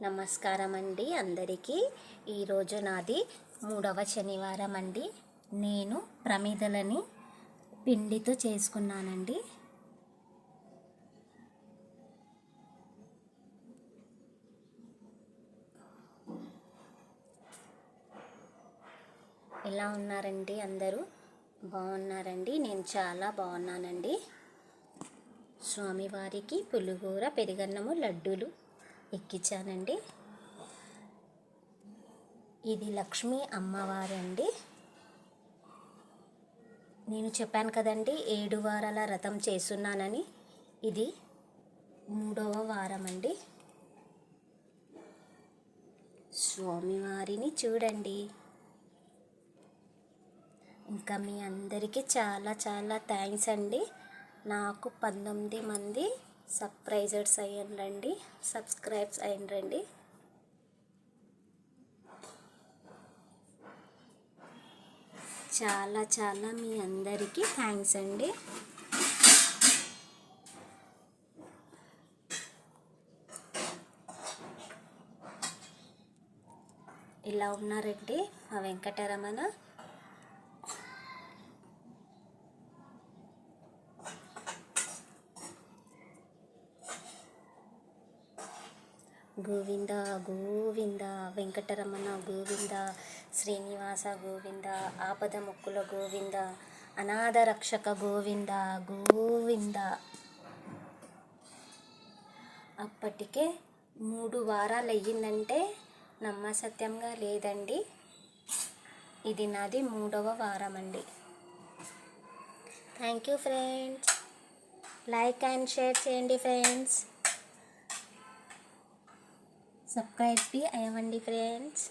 నమస్కారం అండి అందరికీ. ఈరోజు నాది 3వ శనివారం అండి. నేను ప్రమిదలని పిండితో చేసుకున్నానండి. ఎలా ఉన్నారండి అందరూ? బాగున్నారండి. నేను చాలా బాగున్నానండి. స్వామివారికి పులిహోర, పెరుగన్నము, లడ్డూలు ఎక్కించానండి. ఇది లక్ష్మీ అమ్మవారు అండి. నేను చెప్పాను కదండి 7 వారాల వ్రతం చేస్తున్నానని. ఇది 3వ వారం అండి. స్వామివారిని చూడండి. ఇంకా మీ అందరికీ చాలా చాలా థ్యాంక్స్ అండి. నాకు 19 మంది సబ్స్క్రైబర్స్ అయ్యండి. చాలా చాలా మీ అందరికీ థ్యాంక్స్ అండి. ఇలా ఉన్నారండి మా వెంకటరమణ. గోవింద గోవింద వెంకటరమణ గోవింద, శ్రీనివాస గోవింద, ఆపద మొక్కుల గోవింద, అనాథ రక్షక గోవింద గోవింద. అప్పటికే 3 వారాలు అయ్యిందంటే నమ్మసత్యంగా లేదండి. ఇది నాది 3వ వారం అండి. Thank you friends. Like and share చేయండి ఫ్రెండ్స్. సబ్స్క్రైబ్ అయ్యండి ఫ్రెండ్స్.